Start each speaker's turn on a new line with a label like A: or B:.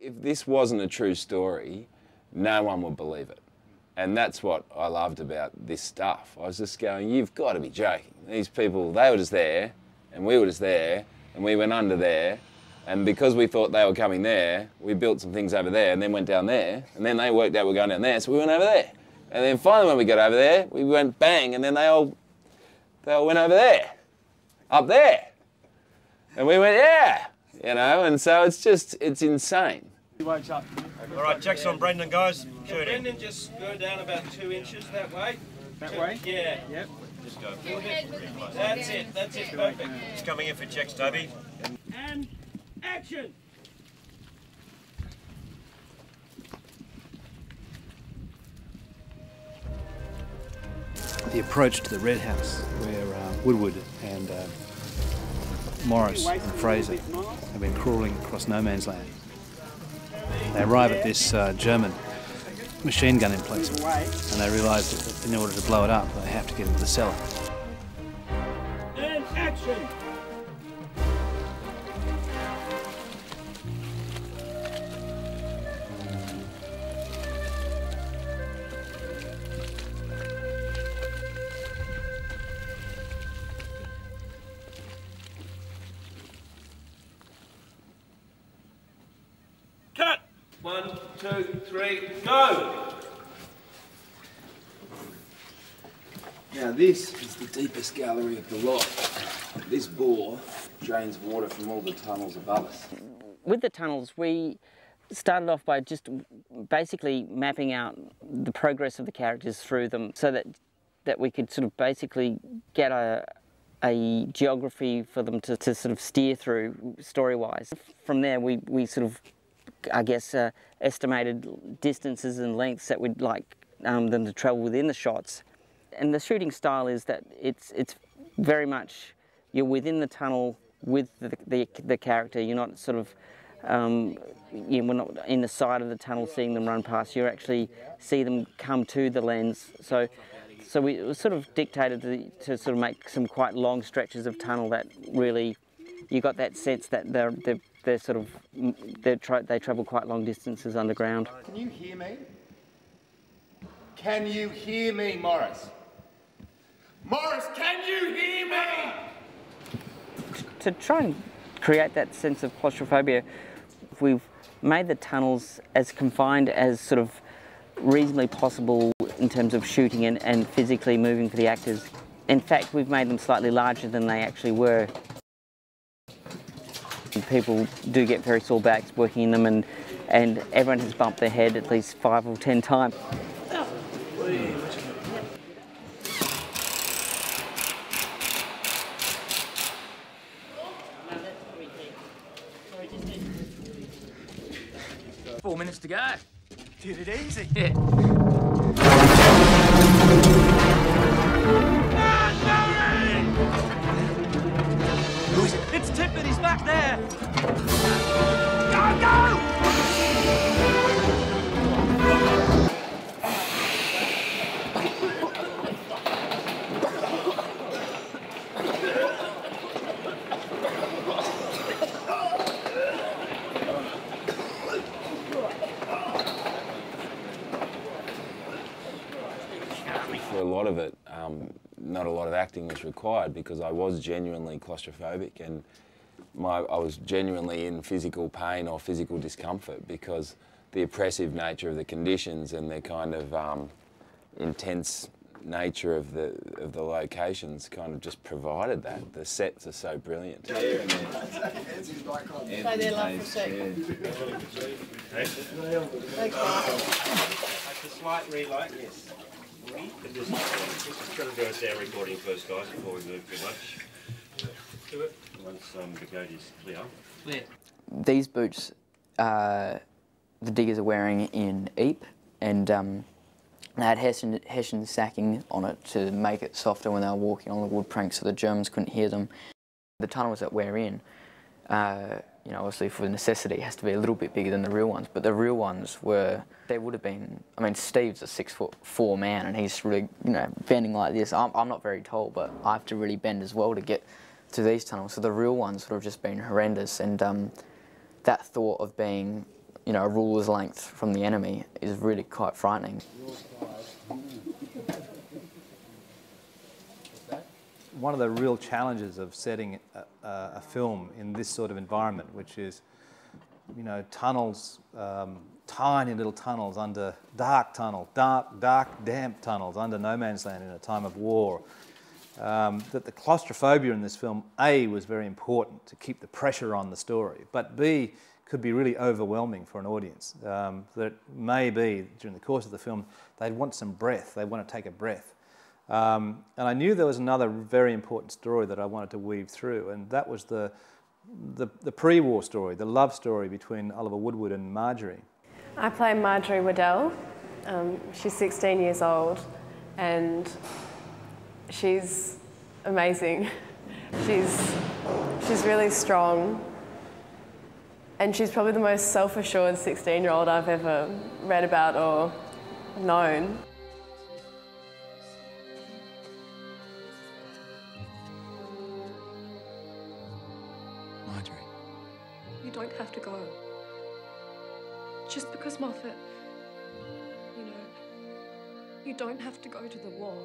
A: If this wasn't a true story, no one would believe it. And that's what I loved about this stuff. I was just going, you've got to be joking. These people, they were just there, and we were just there, and we went under there, and because we thought they were coming there, we built some things over there, and then went down there, and then they worked out we were going down there, so we went over there. And then finally when we got over there, we went bang, and then they all went over there, up there. And we went, yeah, you know, and so it's just, it's insane.
B: He wakes up.
C: All right, checks on Brendan, guys.
D: Yeah, Brendan, just go down about 2 inches that way.
B: That way?
D: Yeah.
B: Yep.
C: Just go.
D: That's it, perfect.
C: He's coming in for checks, Toby.
D: And action!
E: The approach to the Red House, where Woodward and Morris and Fraser have been crawling across no man's land. They arrive at this German machine gun emplacement, and they realise that in order to blow it up, they have to get into the cellar.
D: And action! Cut! 1, 2, 3, go!
A: Now this is the deepest gallery of the lot. This bore drains water from all the tunnels above us.
F: With the tunnels, we started off by just basically mapping out the progress of the characters through them so that we could sort of basically get a geography for them to sort of steer through story-wise. From there, we sort of, I guess, estimated distances and lengths that we'd like them to travel within the shots. And the shooting style is that it's very much, you're within the tunnel with the character. You're not sort of, we're not in the side of the tunnel seeing them run past. You actually see them come to the lens. So it was sort of dictated to sort of make some quite long stretches of tunnel that really, you got that sense that they travel quite long distances underground.
G: Can you hear me? Can you hear me, Morris? Morris, can you hear me?
F: To try and create that sense of claustrophobia, we've made the tunnels as confined as sort of reasonably possible in terms of shooting and physically moving for the actors. In fact, we've made them slightly larger than they actually were. People do get very sore backs working in them, and everyone has bumped their head at least 5 or 10 times.
H: Four minutes to go.
B: Did it easy.
H: Yeah.
B: Who is it? It's Tippett, he's back there.
H: Go, go!
A: For a lot of it, not a lot of acting was required because I was genuinely claustrophobic and I was genuinely in physical pain or physical discomfort because the oppressive nature of the conditions and the kind of intense nature of the locations kind of just provided that. The sets are so brilliant.
D: Stay there, love, for a second.
C: That's a slight relight, yes. Just got to do a sound recording first, guys, before we move too much. Do it. Once the code is clear.
H: Clear.
I: These boots the diggers are wearing in Ypres, and they had Hessian sacking on it to make it softer when they were walking on the wood planks so the Germans couldn't hear them. The tunnels that we're in, you know, obviously for necessity, it has to be a little bit bigger than the real ones, but the real ones were, they would have been, I mean, Steve's a 6'4" man and he's really, you know, bending like this. I'm not very tall, but I have to really bend as well to get to these tunnels. So the real ones would have just been horrendous, and that thought of being, you know, a ruler's length from the enemy is really quite frightening.
E: One of the real challenges of setting a film in this sort of environment, which is, you know, tunnels, tiny little tunnels under dark, damp tunnels under no man's land in a time of war. That the claustrophobia in this film, A, was very important to keep the pressure on the story, but B, could be really overwhelming for an audience. That maybe during the course of the film, they'd want some breath, they want to take a breath. And I knew there was another very important story that I wanted to weave through, and that was the pre-war story, the love story between Oliver Woodward and Marjorie.
H: I play Marjorie Waddell. She's 16 years old and she's amazing. She's really strong and she's probably the most self-assured 16-year-old I've ever read about or known.
A: Marjorie.
J: You don't have to go. Just because Moffat, you know, you don't have to go to the war.